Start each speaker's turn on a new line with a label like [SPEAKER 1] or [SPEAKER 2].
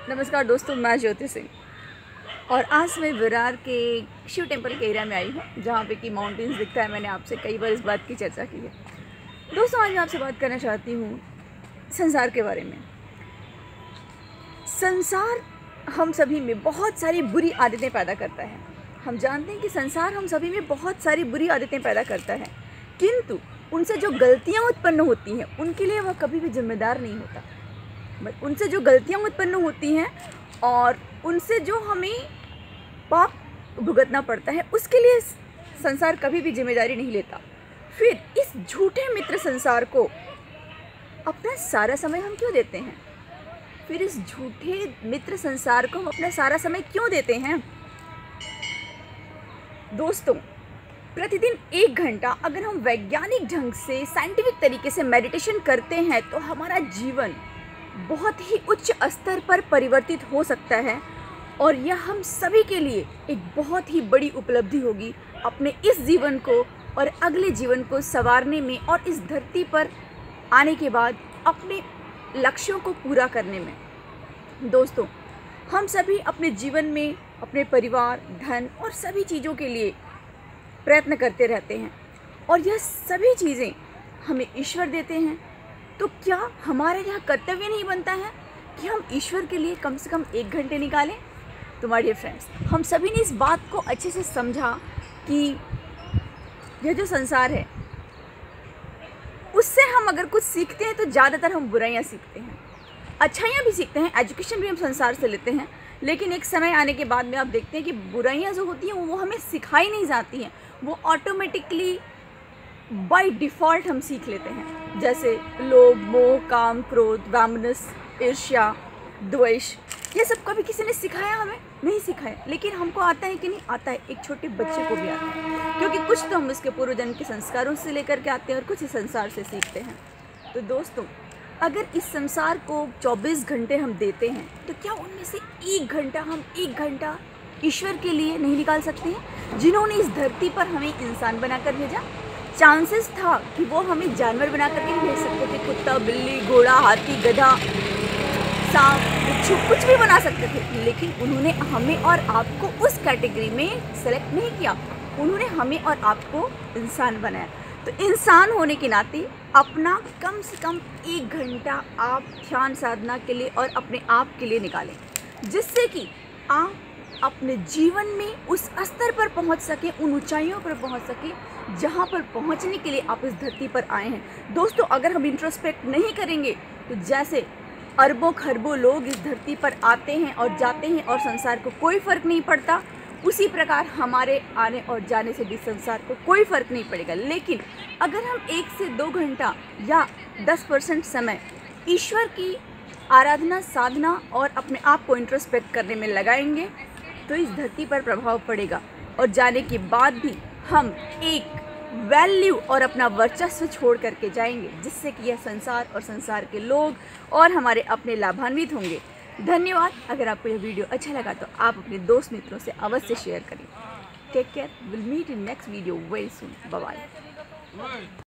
[SPEAKER 1] नमस्कार दोस्तों, मैं ज्योति सिंह और आज मैं विरार के शिव टेम्पल के एरिया में आई हूँ जहाँ पे कि माउंटेन्स दिखता है। मैंने आपसे कई बार इस बात की चर्चा की है। दोस्तों, आज मैं आपसे बात करना चाहती हूँ संसार के बारे में। संसार हम सभी में बहुत सारी बुरी आदतें पैदा करता है। हम जानते हैं कि संसार हम सभी में बहुत सारी बुरी आदतें पैदा करता है, किंतु उनसे जो गलतियाँ उत्पन्न होती हैं उनके लिए वह कभी भी जिम्मेदार नहीं होता। उनसे जो गलतियाँ उत्पन्न होती हैं और उनसे जो हमें पाप भुगतना पड़ता है उसके लिए संसार कभी भी जिम्मेदारी नहीं लेता। फिर इस झूठे मित्र संसार को अपना सारा समय हम क्यों देते हैं? फिर इस झूठे मित्र संसार को हम अपना सारा समय क्यों देते हैं? दोस्तों, प्रतिदिन 1 घंटा अगर हम वैज्ञानिक ढंग से साइंटिफिक तरीके से मेडिटेशन करते हैं तो हमारा जीवन बहुत ही उच्च स्तर पर परिवर्तित हो सकता है और यह हम सभी के लिए एक बहुत ही बड़ी उपलब्धि होगी अपने इस जीवन को और अगले जीवन को संवारने में और इस धरती पर आने के बाद अपने लक्ष्यों को पूरा करने में। दोस्तों, हम सभी अपने जीवन में अपने परिवार, धन और सभी चीज़ों के लिए प्रयत्न करते रहते हैं और यह सभी चीज़ें हमें ईश्वर देते हैं। तो क्या हमारे यहाँ कर्तव्य नहीं बनता है कि हम ईश्वर के लिए कम से कम 1 घंटे निकालें? तो माय डियर फ्रेंड्स, हम सभी ने इस बात को अच्छे से समझा कि यह जो संसार है उससे हम अगर कुछ सीखते हैं तो ज़्यादातर हम बुराइयाँ सीखते हैं। अच्छाइयाँ भी सीखते हैं, एजुकेशन भी हम संसार से लेते हैं, लेकिन एक समय आने के बाद में आप देखते हैं कि बुराइयाँ जो होती हैं वो हमें सिखाई नहीं जाती हैं, वो ऑटोमेटिकली बाय डिफ़ॉल्ट हम सीख लेते हैं। जैसे लोभ, मोह, काम, क्रोध, वामनस, ईर्ष्या, द्वेष, ये सब कभी किसी ने सिखाया? हमें नहीं सिखाया, लेकिन हमको आता है कि नहीं आता है। एक छोटे बच्चे को भी आता है, क्योंकि कुछ तो हम उसके पूर्वजन्म के संस्कारों से लेकर के आते हैं और कुछ इस संसार से सीखते हैं। तो दोस्तों, अगर इस संसार को 24 घंटे हम देते हैं तो क्या उनमें से 1 घंटा हम 1 घंटा ईश्वर के लिए नहीं निकाल सकते हैं, जिन्होंने इस धरती पर हमें इंसान बनाकर भेजा? चांसेस था कि वो हमें जानवर बना करके नहीं भेज सकते थे, कुत्ता, बिल्ली, घोड़ा, हाथी, गधा, सांप, बिच्छू, कुछ भी बना सकते थे, लेकिन उन्होंने हमें और आपको उस कैटेगरी में सेलेक्ट नहीं किया। उन्होंने हमें और आपको इंसान बनाया। तो इंसान होने के नाते अपना कम से कम 1 घंटा आप ध्यान साधना के लिए और अपने आप के लिए निकालें, जिससे कि आप अपने जीवन में उस स्तर पर पहुंच सके, उन ऊंचाइयों पर पहुंच सके जहां पर पहुंचने के लिए आप इस धरती पर आए हैं। दोस्तों, अगर हम इंट्रोस्पेक्ट नहीं करेंगे तो जैसे अरबों खरबों लोग इस धरती पर आते हैं और जाते हैं और संसार को कोई फ़र्क नहीं पड़ता, उसी प्रकार हमारे आने और जाने से भी संसार को कोई फ़र्क नहीं पड़ेगा। लेकिन अगर हम 1 से 2 घंटा या 10% समय ईश्वर की आराधना, साधना और अपने आप को इंट्रोस्पेक्ट करने में लगाएंगे तो इस धरती पर प्रभाव पड़ेगा और जाने के बाद भी हम एक वैल्यू और अपना वर्चस्व छोड़ करके जाएंगे, जिससे कि यह संसार और संसार के लोग और हमारे अपने लाभान्वित होंगे। धन्यवाद। अगर आपको यह वीडियो अच्छा लगा तो आप अपने दोस्त मित्रों से अवश्य शेयर करें। Take care, will meet in next video very soon. Bye bye.